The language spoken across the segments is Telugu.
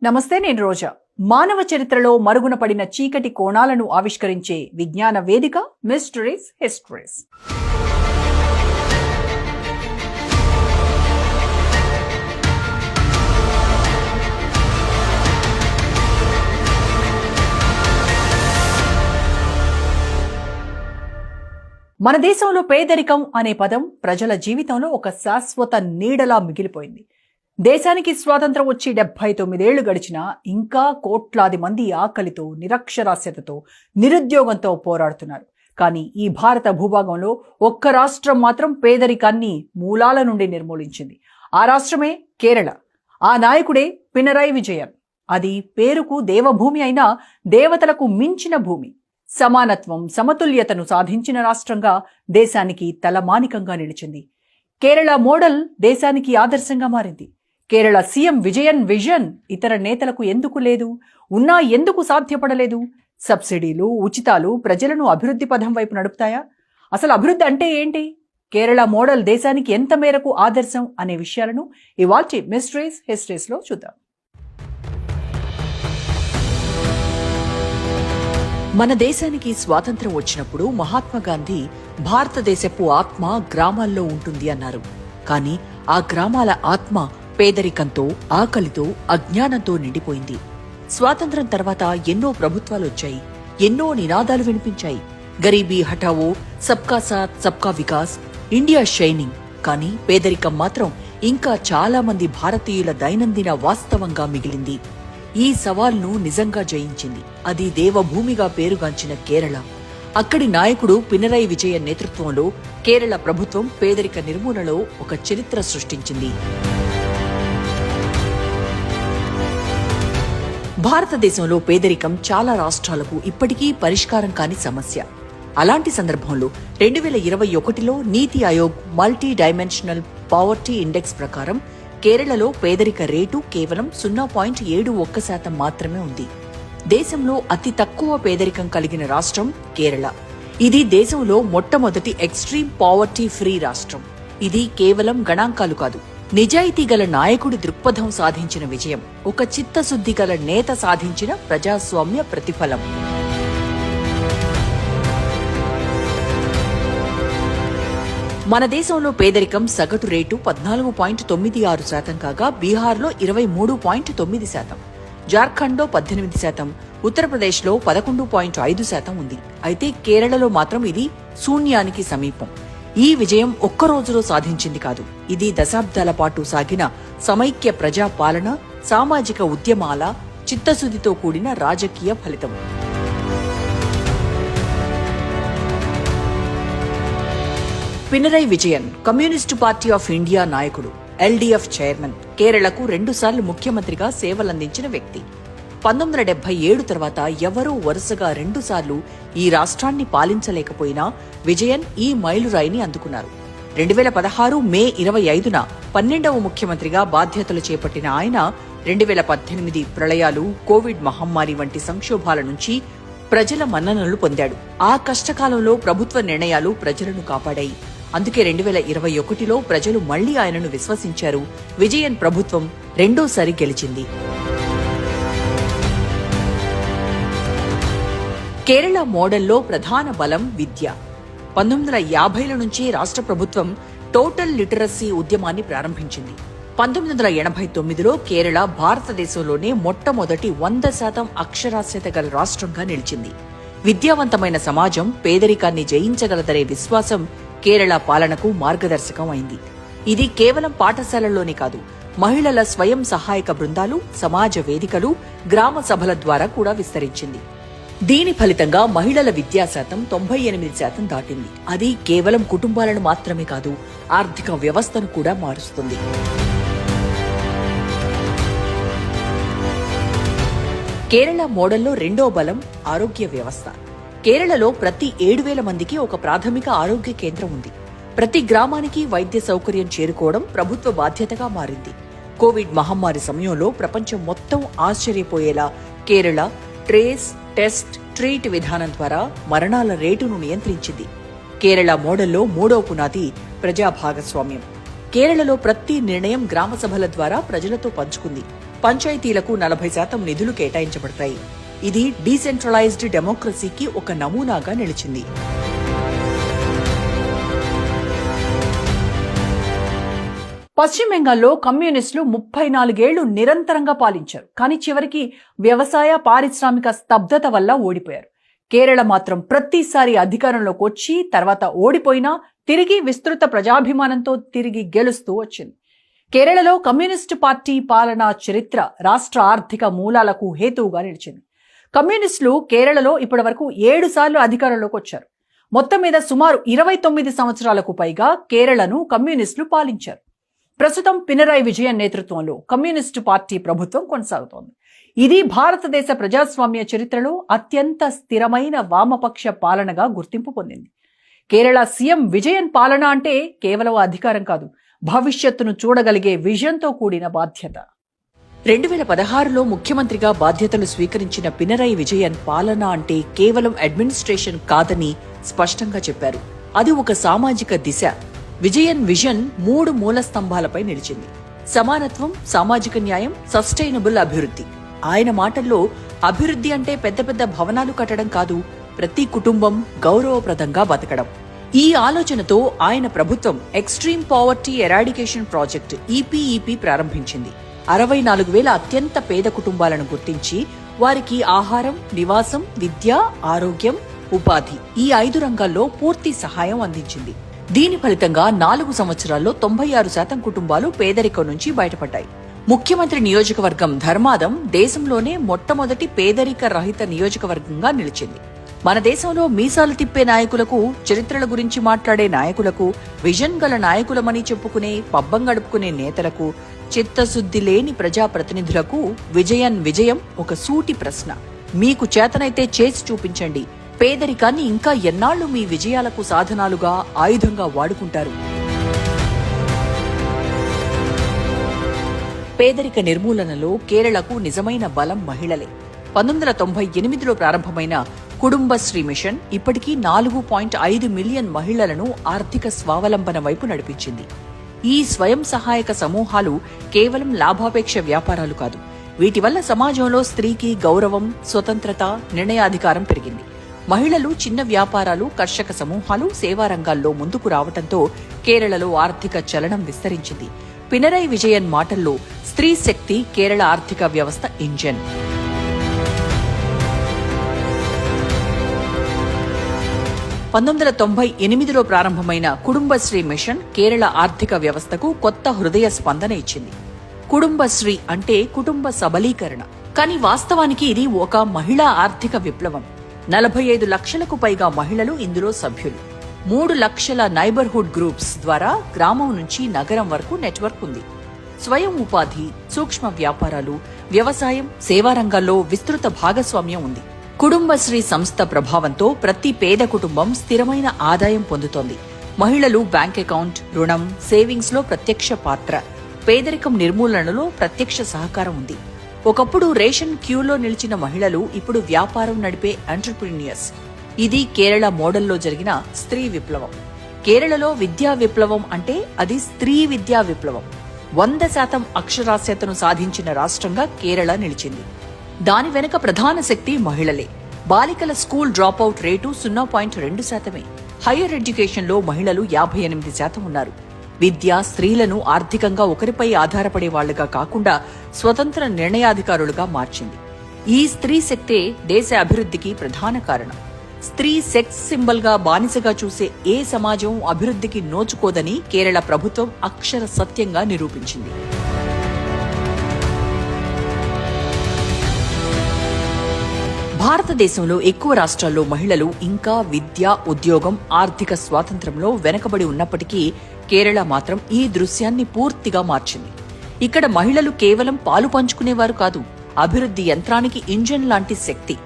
నమస్తే, నేను రోజా. మానవ చరిత్రలో మరుగున పడిన చీకటి కోణాలను ఆవిష్కరించే విజ్ఞాన వేదిక మిస్టరీస్ హిస్టరీస్. మన దేశంలో పేదరికం అనే పదం ప్రజల జీవితంలో ఒక శాశ్వత నీడలా మిగిలిపోయింది. దేశానికి స్వాతంత్రం వచ్చి 79 ఏళ్లు గడిచినా ఇంకా కోట్లాది మంది ఆకలితో, నిరక్షరాస్యతతో, నిరుద్యోగంతో పోరాడుతున్నారు. కానీ ఈ భారత భూభాగంలో ఒక్క రాష్ట్రం మాత్రం పేదరికాన్ని మూలాల నుండి నిర్మూలించింది. ఆ రాష్ట్రమే కేరళ. ఆ నాయకుడే పినరయి విజయన్. అది పేరుకు దేవభూమి అయినా దేవతలకు మించిన భూమి. సమానత్వం, సమతుల్యతను సాధించిన రాష్ట్రంగా దేశానికి తలమానికంగా నిలిచింది. కేరళ మోడల్ దేశానికి ఆదర్శంగా మారింది. కేరళ సీఎం విజయన్ విజన్ ఇతర నేతలకు ఎందుకు లేదు? ఉన్నా ఎందుకు సాధ్యపడలేదు? సబ్సిడీలు, ఉచితాలు ప్రజలను అభివృద్ధి పథం వైపు నడుపుతాయా? అసలు అభివృద్ధి అంటే ఏంటి? కేరళ మోడల్ దేశానికి ఎంత మేరకు ఆదర్శం అనే విషయాలను ఇవాల్టి మిస్టరీస్ హిస్టరీస్లో చూద్దాం. మన దేశానికి స్వాతంత్రం వచ్చినప్పుడు మహాత్మా గాంధీ భారతదేశపు ఆత్మ గ్రామాల్లో ఉంటుంది అన్నారు. కానీ ఆ గ్రామాల ఆత్మ పేదరికంతో, ఆకలితో, అజ్ఞానంతో నిండిపోయింది. స్వాతంత్రం తర్వాత ఎన్నో ప్రభుత్వాలు వచ్చాయి, ఎన్నో నినాదాలు వినిపించాయి. గరీబీ హఠావో, సబ్కా సాత్ సబ్కా వికాస్, ఇండియా షైనింగ్. కానీ పేదరికం మాత్రం ఇంకా చాలా మంది భారతీయుల దైనందిన వాస్తవంగా మిగిలింది. ఈ సవాల్ను నిజంగా జయించింది అది దేవభూమిగా పేరుగాంచిన కేరళ. అక్కడి నాయకుడు పినరయి విజయన్ నేతృత్వంలో కేరళ ప్రభుత్వం పేదరిక నిర్మూలనలో ఒక చరిత్ర సృష్టించింది. భారతదేశంలో పేదరికం చాలా రాష్ట్రాలకు ఇప్పటికీ పరిష్కారం కాని సమస్య. అలాంటి సందర్భంలో 2021లో నీతి Aayog multi dimensional poverty index ప్రకారం కేరళలో పేదరిక రేటు కేవలం 0.71% మాత్రమే ఉంది. దేశంలో అతి తక్కువ పేదరికం కలిగిన రాష్ట్రం కేరళ. ఇది దేశంలో మొట్టమొదటి ఎక్స్ట్రీమ్ పావర్టీ ఫ్రీ రాష్ట్రం. ఇది కేవలం గణాంకాలు కాదు, నిజాయితీ గల నాయకుడి దృక్పథం సాధించిన విజయం, ఒక చిత్తశుద్ధి గల నేత సాధించిన ప్రజాస్వామ్య ప్రతిఫలం. మన దేశంలో పేదరికం సగటు రేటు 14.96% కాగా బీహార్లో 23.9%, జార్ఖండ్లో 18%, ఉత్తరప్రదేశ్లో 11.5% ఉంది. అయితే కేరళలో మాత్రం ఇది శూన్యానికి సమీపం. ఈ విజయం ఒక్క రోజులో సాధించింది కాదు, ఇది దశాబ్దాల పాటు సాగిన సమైక్య ప్రజా పాలన, సామాజిక ఉద్యమాల, చిత్తశుద్ధితో కూడిన రాజకీయ ఫలితం. Pinarayi Vijayan communist party of India నాయకుడు, ఎల్డీఎఫ్ చైర్మన్, కేరళకు 2 సార్లు ముఖ్యమంత్రిగా సేవలందించిన వ్యక్తి. 1977 తర్వాత ఎవరూ వరుసగా 2 సార్లు ఈ రాష్ట్రాన్ని పాలించలేకపోయినా విజయన్ ఈ మైలురాయిని అందుకున్నారు. 2016 మే 25న 12వ ముఖ్యమంత్రిగా బాధ్యతలు చేపట్టిన ఆయన 2018 ప్రళయాలు, కోవిడ్ మహమ్మారి వంటి సంక్షోభాల నుంచి ప్రజల మన్ననలు పొందాడు. ఆ కష్టకాలంలో ప్రభుత్వ నిర్ణయాలు ప్రజలను కాపాడాయి. అందుకే 2021లో ప్రజలు మళ్లీ ఆయనను విశ్వసించారు. విజయన్ ప్రభుత్వం రెండోసారి గెలిచింది. కేరళ మోడల్లో ప్రధాన బలం విద్య. 1950ల నుంచి రాష్ట్ర ప్రభుత్వం టోటల్ లిటరసీ ఉద్యమాన్ని ప్రారంభించింది. 1989లో కేరళ భారతదేశంలోనే మొట్టమొదటి 100% అక్షరాస్యత గల రాష్ట్రంగా నిలిచింది. విద్యావంతమైన సమాజం పేదరికాన్ని జయించగలదనే విశ్వాసం కేరళ పాలనకు మార్గదర్శకం అయింది. ఇది కేవలం పాఠశాలల్లోనే కాదు, మహిళల స్వయం సహాయక బృందాలు, సమాజ వేదికలు, గ్రామ సభల ద్వారా కూడా విస్తరించింది. దీని ఫలితంగా మహిళల విద్యాశాతం 98% దాటింది. అది కేవలం కుటుంబాలను మాత్రమే కాదు, ఆర్థిక వ్యవస్థను కూడా మారుస్తుంది. కేరళ మోడల్లో రెండో బలం ఆరోగ్య వ్యవస్థ. కేరళలో ప్రతి 7,000 మందికి ఒక ప్రాథమిక ఆరోగ్య కేంద్రం ఉంది. ప్రతి గ్రామానికి వైద్య సౌకర్యం చేరుకోవడం ప్రభుత్వ బాధ్యతగా మారింది. కోవిడ్ మహమ్మారి సమయంలో ప్రపంచం మొత్తం ఆశ్చర్యపోయేలా కేరళ ట్రేస్, టెస్ట్, ట్రీట్ విధానం ద్వారా మరణాల రేటును నియంత్రించింది. కేరళ మోడల్లో మూడో పునాది ప్రజా భాగస్వామ్యం. కేరళలో ప్రతి నిర్ణయం గ్రామ సభల ద్వారా ప్రజలతో పంచుకుంది. పంచాయతీలకు 40% నిధులు కేటాయించబడతాయి. ఇది డీసెంట్రలైజ్డ్ డెమోక్రసీకి ఒక నమూనాగా నిలిచింది. పశ్చిమ బెంగాల్లో కమ్యూనిస్టులు 34 ఏళ్లు నిరంతరంగా పాలించారు. కానీ చివరికి వ్యవసాయ పారిశ్రామిక స్తబ్దత వల్ల ఓడిపోయారు. కేరళ మాత్రం ప్రతిసారి అధికారంలోకి వచ్చి తర్వాత ఓడిపోయినా తిరిగి విస్తృత ప్రజాభిమానంతో తిరిగి గెలుస్తూ వచ్చింది. కేరళలో కమ్యూనిస్టు పార్టీ పాలనా చరిత్ర రాష్ట్ర ఆర్థిక మూలాలకు హేతువుగా నిలిచింది. కమ్యూనిస్టులు కేరళలో ఇప్పటివరకు 7 సార్లు అధికారంలోకి వచ్చారు. మొత్తం మీద సుమారు 29 సంవత్సరాలకు పైగా కేరళను కమ్యూనిస్టులు పాలించారు. ప్రస్తుతం పినరాయి విజయన్ నేతృత్వంలో కమ్యూనిస్టు పార్టీ ప్రభుత్వం కొనసాగుతోంది. ఇది భారతదేశ ప్రజాస్వామ్య చరిత్రలో అత్యంత స్థిరమైన వామపక్ష పాలనగా గుర్తింపు పొందింది. కేరళ సీఎం విజయన్ పాలన అంటే కేవలం అధికారం కాదు, భవిష్యత్తును చూడగలిగే విజన్తో కూడిన బాధ్యత. 2016లో ముఖ్యమంత్రిగా బాధ్యతలు స్వీకరించిన పినరాయి విజయన్ పాలన అంటే కేవలం అడ్మినిస్ట్రేషన్ కాదని స్పష్టంగా చెప్పారు. అది ఒక సామాజిక దిశ. విజయన్ విజన్ 3 మూల స్తంభాలపై నిలిచింది: సమానత్వం, సామాజిక న్యాయం, సస్టైనబుల్ అభివృద్ధి. ఆయన మాటల్లో అభివృద్ధి అంటే పెద్ద పెద్ద భవనాలు కట్టడం కాదు, ప్రతి కుటుంబం గౌరవప్రదంగా బతకడం. ఈ ఆలోచనతో ఆయన ప్రభుత్వం ఎక్స్ట్రీమ్ పావర్టీ ఎరాడికేషన్ ప్రాజెక్ట్ ఈపీఈపీ ప్రారంభించింది. 64,000 అత్యంత పేద కుటుంబాలను గుర్తించి వారికి ఆహారం, నివాసం, విద్య, ఆరోగ్యం, ఉపాధి ఈ 5 రంగాల్లో పూర్తి సహాయం అందించింది. దీని ఫలితంగా 4 సంవత్సరాల్లో 96% కుటుంబాలు పేదరికం నుంచి బయటపడ్డాయి. ముఖ్యమంత్రి నియోజకవర్గం ధర్మాదం దేశంలోనే మొట్టమొదటి పేదరిక రహిత నియోజకవర్గంగా నిలిచింది. మన దేశంలో మీసాలు తిప్పే నాయకులకు, చరిత్రల గురించి మాట్లాడే నాయకులకు, విజన్ గల నాయకులమని చెప్పుకునే పబ్బం గడుపుకునే నేతలకు, చిత్తశుద్ధి లేని ప్రజాప్రతినిధులకు విజయం ఒక సూటి ప్రశ్న. మీకు చేతనైతే చేసి చూపించండి. పేదరికాన్ని ఇంకా ఎన్నాళ్లు మీ విజయాలకు సాధనాలుగా, ఆయుధంగా వాడుకుంటారు? పేదరిక నిర్మూలనలో కేరళకు నిజమైన బలం మహిళలే. 1998లో ప్రారంభమైన కుటుంబశ్రీ మిషన్ ఇప్పటికీ 4.5 మిలియన్ మహిళలను ఆర్థిక స్వావలంబన వైపు నడిపించింది. ఈ స్వయం సహాయక సమూహాలు కేవలం లాభాపేక్ష వ్యాపారాలు కాదు. వీటి వల్ల సమాజంలో స్త్రీకి గౌరవం, స్వతంత్రత, నిర్ణయాధికారం పెరిగింది. మహిళలు చిన్న వ్యాపారాలు, కర్షక సమూహాలు, సేవా రంగాల్లో ముందుకు రావడంతో కేరళలో ఆర్థిక చలనం విస్తరించింది. పినరాయి విజయన్ మాటల్లో స్త్రీ శక్తి కేరళ ఆర్థిక వ్యవస్థ ఇంజన్. 1998లో ప్రారంభమైన కుటుంబశ్రీ మిషన్ కేరళ ఆర్థిక వ్యవస్థకు కొత్త హృదయ స్పందన ఇచ్చింది. కుటుంబశ్రీ అంటే కుటుంబ సబలీకరణ, కానీ వాస్తవానికి ఇది ఒక మహిళా ఆర్థిక విప్లవం. 45 లక్షలకు పైగా మహిళలు ఇందులో సభ్యులు. 3 లక్షల నైబర్హుడ్ గ్రూప్స్ ద్వారా గ్రామం నుంచి నగరం వరకు నెట్వర్క్ ఉంది. స్వయం ఉపాధి, సూక్ష్మ వ్యాపారాలు, వ్యవసాయం, సేవా రంగాల్లో విస్తృత భాగస్వామ్యం ఉంది. కుటుంబశ్రీ సంస్థ ప్రభావంతో ప్రతి పేద కుటుంబం స్థిరమైన ఆదాయం పొందుతోంది. మహిళలు బ్యాంక్ అకౌంట్, రుణం, సేవింగ్స్ లో ప్రత్యక్ష పాత్ర, పేదరికం నిర్మూలనలో ప్రత్యక్ష సహకారం ఉంది. ఒకప్పుడు రేషన్ క్యూలో నిలిచిన మహిళలు ఇప్పుడు వ్యాపారం నడిపే ఎంటర్‌ప్రెన్యూర్స్. ఇది కేరళ మోడల్లో జరిగిన స్త్రీ విప్లవం. కేరళలో విద్యా విప్లవం అంటే అది స్త్రీ విద్యా విప్లవం. 100% అక్షరాస్యతను సాధించిన రాష్ట్రంగా కేరళ నిలిచింది. దాని వెనుక ప్రధాన శక్తి మహిళలే. బాలికల స్కూల్ డ్రాపౌట్ రేటు 0.2%. హైయర్ ఎడ్యుకేషన్లో మహిళలు 58% ఉన్నారు. విద్య స్త్రీలను ఆర్థికంగా ఒకరిపై ఆధారపడే వాళ్లుగా కాకుండా స్వతంత్ర నిర్ణయాధికారులుగా మార్చింది. ఈ స్త్రీ శక్తే దేశ అభివృద్ధికి ప్రధాన కారణం. స్త్రీ సెక్స్ సింబల్ గా బానిసగా చూసే ఏ సమాజం అభివృద్ధికి నోచుకోదని కేరళ ప్రభుత్వం అక్షర సత్యంగా నిరూపించింది. భారతదేశంలో ఎక్కువ రాష్ట్రాల్లో మహిళలు ఇంకా విద్య, ఉద్యోగం, ఆర్థిక స్వాతంత్ర్యంలో వెనకబడి ఉన్నప్పటికీ కేరళ మాత్రం ఈ దృశ్యాన్ని పూర్తిగా మార్చింది. ఇక్కడ మహిళలు కేవలం పాలు పంచుకునేవారు కాదు, అభివృద్ధి యంత్రానికి ఇంజన్ లాంటి శక్తి.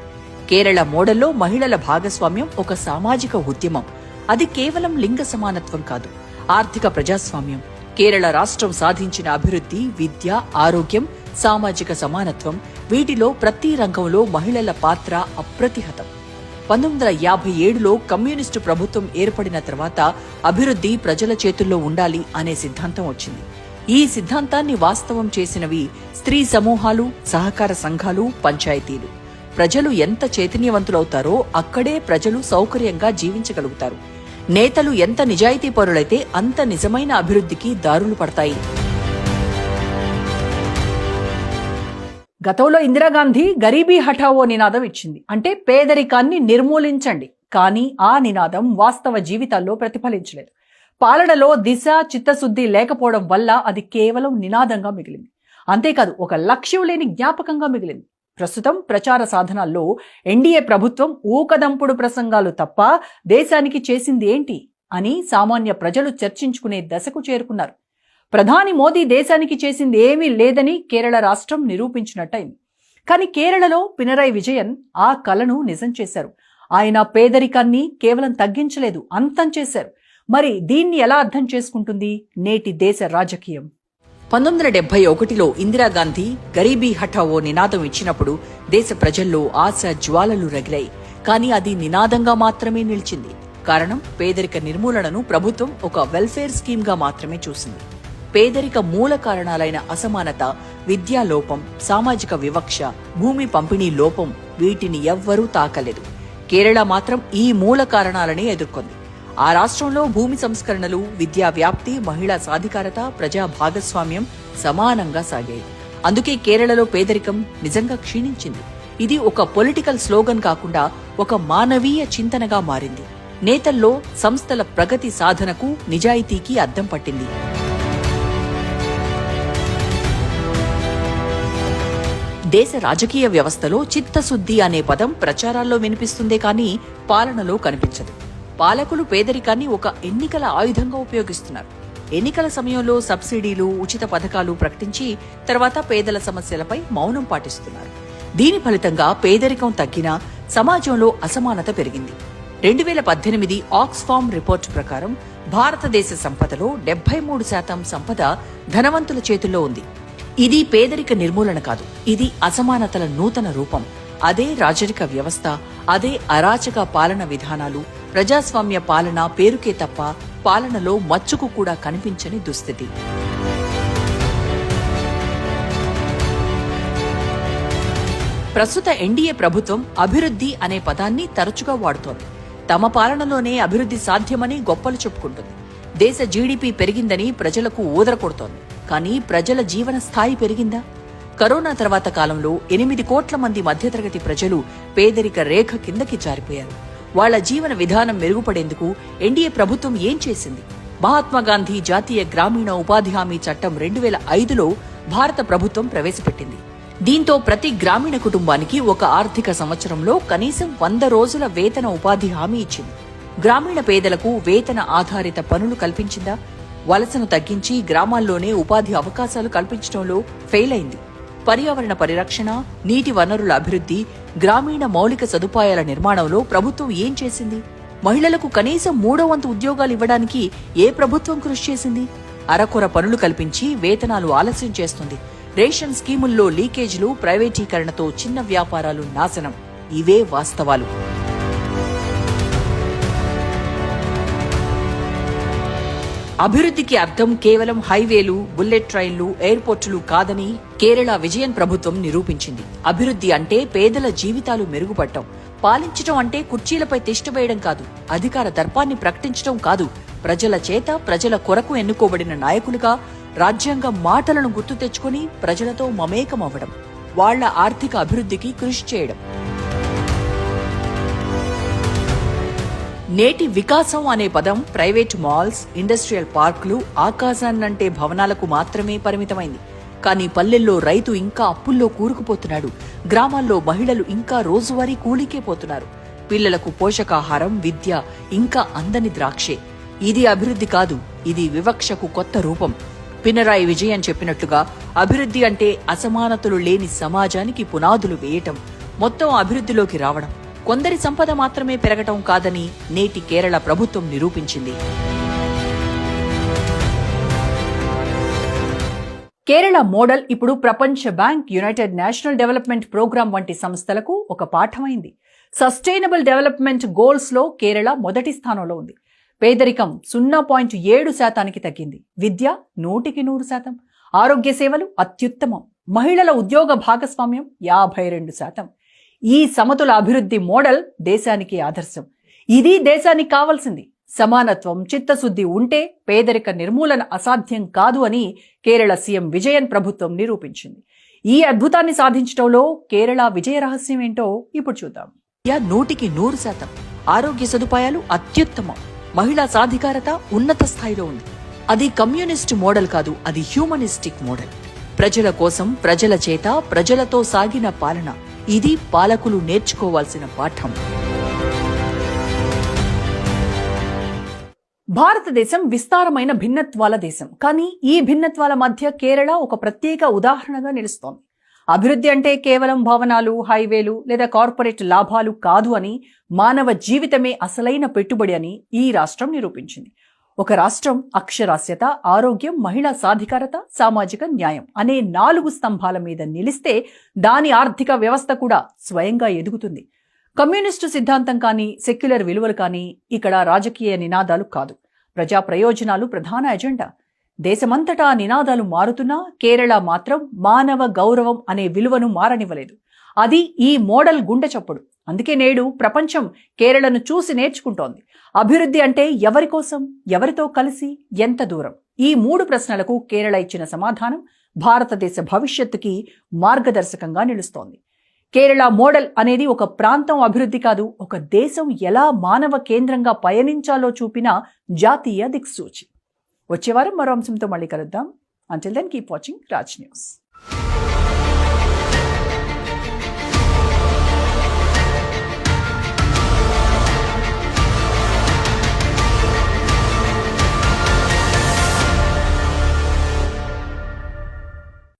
కేరళ మోడల్లో మహిళల భాగస్వామ్యం ఒక సామాజిక ఉద్యమం. అది కేవలం లింగ సమానత్వం కాదు, ఆర్థిక ప్రజాస్వామ్యం. కేరళ రాష్ట్రం సాధించిన అభివృద్ధి, విద్య, ఆరోగ్యం, సామాజిక సమానత్వం, వీటిలో ప్రతి రంగంలో మహిళల పాత్ర అప్రతిహతం. 1957లో కమ్యూనిస్టు ప్రభుత్వం ఏర్పడిన తర్వాత అభివృద్ధి ప్రజల చేతుల్లో ఉండాలి అనే సిద్ధాంతం వచ్చింది. ఈ సిద్ధాంతాన్ని వాస్తవం చేసినవి స్త్రీ సమూహాలు, సహకార సంఘాలు, పంచాయతీలు. ప్రజలు ఎంత చైతన్యవంతులవుతారో అక్కడే ప్రజలు సౌకర్యంగా జీవించగలుగుతారు. నేతలు ఎంత నిజాయితీపరులైతే అంత నిజమైన అభివృద్ధికి దారులు పడతాయి. గతంలో ఇందిరాగాంధీ గరీబీ హఠావో నినాదం ఇచ్చింది. అంటే పేదరికాన్ని నిర్మూలించండి. కానీ ఆ నినాదం వాస్తవ జీవితాల్లో ప్రతిఫలించలేదు. పాలనలో దిశ, చిత్తశుద్ధి లేకపోవడం వల్ల అది కేవలం నినాదంగా మిగిలింది. అంతేకాదు, ఒక లక్ష్యం లేని జ్ఞాపకంగా మిగిలింది. ప్రస్తుతం ప్రచార సాధనాల్లో ఎన్డీఏ ప్రభుత్వం ఊకదంపుడు ప్రసంగాలు తప్ప దేశానికి చేసింది ఏంటి అని సామాన్య ప్రజలు చర్చించుకునే దశకు చేరుకున్నారు. ప్రధాని మోదీ దేశానికి చేసింది ఏమీ లేదని కేరళ రాష్ట్రం నిరూపించినట్టయింది. కానీ కేరళలో పినరై విజయన్ ఆ కలను నిజం చేశారు. ఆయన పేదరికాన్ని కేవలం తగ్గించలేదు, అంతం చేశారు. మరి దీన్ని ఎలా అర్థం చేసుకుంటుంది నేటి దేశ రాజకీయం? 1971లో ఇందిరాగాంధీ గరీబీ హఠావో నినాదం ఇచ్చినప్పుడు దేశ ప్రజల్లో ఆశ జ్వాలలు రగిలాయి. కానీ అది నినాదంగా మాత్రమే నిలిచింది. కారణం, పేదరిక నిర్మూలనను ప్రభుత్వం ఒక వెల్ఫేర్ స్కీమ్ గా మాత్రమే చూసింది. పేదరిక మూల కారణాలైన అసమానత, విద్యా లోపం, సామాజిక వివక్ష, భూమి పంపిణీ లోపం వీటిని ఎవ్వరూ తాకలేదు. కేరళ మాత్రం ఈ మూల కారణాలనే ఎదుర్కొంది. ఆ రాష్ట్రంలో భూమి సంస్కరణలు, విద్యా వ్యాప్తి, మహిళా సాధికారత, ప్రజా భాగస్వామ్యం సమానంగా సాగాయి. అందుకే కేరళలో పేదరికం నిజంగా క్షీణించింది. ఇది ఒక పొలిటికల్ స్లోగన్ కాకుండా ఒక మానవీయ చింతనగా మారింది. నేతల్లో, సంస్థల ప్రగతి సాధనకు, నిజాయితీకి అద్దం పట్టింది. దేశ రాజకీయ వ్యవస్థలో చిత్తశుద్ధి అనే పదం ప్రచారాల్లో వినిపిస్తుందే కానీ పాలనలో కనిపించదు. పాలకులు పేదరికాన్ని ఒక ఎన్నికల ఆయుధంగా ఉపయోగిస్తున్నారు. ఎన్నికల సమయంలో సబ్సిడీలు, ఉచిత పథకాలు ప్రకటించి తర్వాత పేదల సమస్యలపై మౌనం పాటిస్తున్నారు. దీని ఫలితంగా పేదరికం తగ్గినా సమాజంలో అసమానత పెరిగింది. 2018 ఆక్స్ఫామ్ రిపోర్టు ప్రకారం భారతదేశ సంపదలో 73% సంపద ధనవంతుల చేతుల్లో ఉంది. ఇది పేదరిక నిర్మూలన కాదు, ఇది అసమానతల నూతన రూపం. అదే రాజరిక వ్యవస్థ, అదే అరాచక పాలన విధానాలు, ప్రజాస్వామ్య పాలన పేరుకే తప్ప పాలనలో మచ్చుకు కూడా కనిపించని దుస్థితి. ప్రస్తుత ఎన్డీఏ ప్రభుత్వం అభివృద్ధి అనే పదాన్ని తరచుగా వాడుతోంది. తమ పాలనలోనే అభివృద్ధి సాధ్యమని గొప్పలు చెప్పుకుంటుంది. దేశ జీడీపీ పెరిగిందని ప్రజలకు ఊదరకొడుతోంది. కానీ ప్రజల జీవన స్థాయి పెరిగిందా? కరోనా తర్వాత కాలంలో 8 కోట్ల మంది మధ్యతరగతి ప్రజలు పేదరిక రేఖ కిందకి జారిపోయారు. వాళ్ల జీవన విధానం మెరుగుపడేందుకు ఎన్డీఏ ప్రభుత్వం ఏం చేసింది? మహాత్మాగాంధీ జాతీయ గ్రామీణ ఉపాధి హామీ చట్టం 2005లో భారత ప్రభుత్వం ప్రవేశపెట్టింది. దీంతో ప్రతి గ్రామీణ కుటుంబానికి ఒక ఆర్థిక సంవత్సరంలో కనీసం 100 రోజుల వేతన ఉపాధి హామీ ఇచ్చింది. గ్రామీణ పేదలకు వేతన ఆధారిత పనులు కల్పించిందా? వలసను తగ్గించి గ్రామాల్లోనే ఉపాధి అవకాశాలు కల్పించడంలో ఫెయిల్ అయింది. పర్యావరణ పరిరక్షణ, నీటి వనరుల అభివృద్ధి, గ్రామీణ మౌలిక సదుపాయాల నిర్మాణంలో ప్రభుత్వం ఏం చేసింది? మహిళలకు కనీసం 3వ వంతు ఉద్యోగాలు ఇవ్వడానికి ఏ ప్రభుత్వం కృషి చేసింది? అరకొర పనులు కల్పించి వేతనాలు ఆలస్యం చేస్తుంది. రేషన్ స్కీముల్లో లీకేజీలు, ప్రైవేటీకరణతో చిన్న వ్యాపారాలు నాశనం. ఇవే వాస్తవాలు. అభివృద్ధికి అర్థం కేవలం హైవేలు, బుల్లెట్ ట్రైన్లు, ఎయిర్పోర్టులు కాదని కేరళ విజయన్ ప్రభుత్వం నిరూపించింది. అభివృద్ధి అంటే పేదల జీవితాలు మెరుగుపడటం. పాలించడం అంటే కుర్చీలపై తిష్టవేయడం కాదు, అధికార దర్పాన్ని ప్రకటించడం కాదు, ప్రజల చేత ప్రజల కొరకు ఎన్నుకోబడిన నాయకులుగా రాజ్యాంగ మాటలను గుర్తు తెచ్చుకుని ప్రజలతో మమేకమవ్వడం, వాళ్ల ఆర్థిక అభివృద్ధికి కృషి చేయడం. నేటి వికాసం అనే పదం ప్రైవేటు మాల్స్, ఇండస్ట్రియల్ పార్కులు, ఆకాశాన్నంటే భవనాలకు మాత్రమే పరిమితమైంది. కానీ పల్లెల్లో రైతు ఇంకా అప్పుల్లో కూరుకుపోతున్నాడు. గ్రామాల్లో మహిళలు ఇంకా రోజువారీ కూలీకే పోతున్నారు. పిల్లలకు పోషకాహారం, విద్య ఇంకా అందని ద్రాక్షే. ఇది అభివృద్ధి కాదు, ఇది వివక్షకు కొత్త రూపం. పినరాయి విజయన్ చెప్పినట్లుగా అభివృద్ధి అంటే అసమానతలు లేని సమాజానికి పునాదులు వేయటం, మొత్తం అభివృద్ధిలోకి రావడం, కొందరి సంపద మాత్రమే పెరగటం కాదని నేటి కేరళ ప్రభుత్వం నిరూపించింది. కేరళ మోడల్ ఇప్పుడు ప్రపంచ bank, united national development programme వంటి సంస్థలకు ఒక పాఠమైంది. సస్టైనబుల్ డెవలప్మెంట్ గోల్స్ లో కేరళ మొదటి స్థానంలో ఉంది. పేదరికం 0.7% తగ్గింది. విద్య 100%. ఆరోగ్య సేవలు అత్యుత్తమం. మహిళల ఉద్యోగ భాగస్వామ్యం 52%. ఈ సమతుల అభివృద్ధి మోడల్ దేశానికి ఆదర్శం. ఇది దేశానికి కావాల్సింది. సమానత్వం, చిత్తశుద్ధి ఉంటే పేదరిక నిర్మూలన అసాధ్యం కాదు అని కేరళ సీఎం విజయన్ ప్రభుత్వం నిరూపించింది. ఈ అద్భుతాన్ని సాధించడంలో కేరళ విజయ రహస్యం ఏంటో ఇప్పుడు చూద్దాం. 100%. ఆరోగ్య సదుపాయాలు అత్యుత్తమం. మహిళా సాధికారత ఉన్నత స్థాయిలో ఉంది. అది కమ్యూనిస్ట్ మోడల్ కాదు, అది హ్యూమనిస్టిక్ మోడల్. ప్రజల కోసం, ప్రజల చేత, ప్రజలతో సాగిన పాలన. ఇది పాలకులు నేర్చుకోవాల్సిన పాఠం. భారతదేశం విస్తారమైన భిన్నత్వాల దేశం. కానీ ఈ భిన్నత్వాల మధ్య కేరళ ఒక ప్రత్యేక ఉదాహరణగా నిలుస్తోంది. అభివృద్ధి అంటే కేవలం భవనాలు, హైవేలు లేదా కార్పొరేట్ లాభాలు కాదు అని, మానవ జీవితమే అసలైన పెట్టుబడి అని ఈ రాష్ట్రం నిరూపించింది. ఒక రాష్ట్రం అక్షరాస్యత, ఆరోగ్యం, మహిళా సాధికారత, సామాజిక న్యాయం అనే 4 స్తంభాల మీద నిలిస్తే దాని ఆర్థిక వ్యవస్థ కూడా స్వయంగా ఎదుగుతుంది. కమ్యూనిస్టు సిద్ధాంతం కానీ, సెక్యులర్ విలువలు కానీ ఇక్కడ రాజకీయ నినాదాలు కాదు. ప్రజా ప్రయోజనాలు ప్రధాన ఎజెండా. దేశమంతటా నినాదాలు మారుతున్నా కేరళ మాత్రం మానవ గౌరవం అనే విలువను మారనివ్వలేదు. అది ఈ మోడల్ గుండె చప్పుడు. అందుకే నేడు ప్రపంచం కేరళను చూసి నేర్చుకుంటోంది. అభివృద్ధి అంటే ఎవరి కోసం, ఎవరితో కలిసి, ఎంత దూరం? ఈ 3 ప్రశ్నలకు కేరళ ఇచ్చిన సమాధానం భారతదేశ భవిష్యత్తుకి మార్గదర్శకంగా నిలుస్తోంది. కేరళ మోడల్ అనేది ఒక ప్రాంతం అభివృద్ధి కాదు, ఒక దేశం ఎలా మానవ కేంద్రంగా పయనించాలో చూపిన జాతీయ దిక్సూచి. వచ్చే వారం మరో అంశంతో మళ్ళీ కలుద్దాం. Until then keep watching Raj news.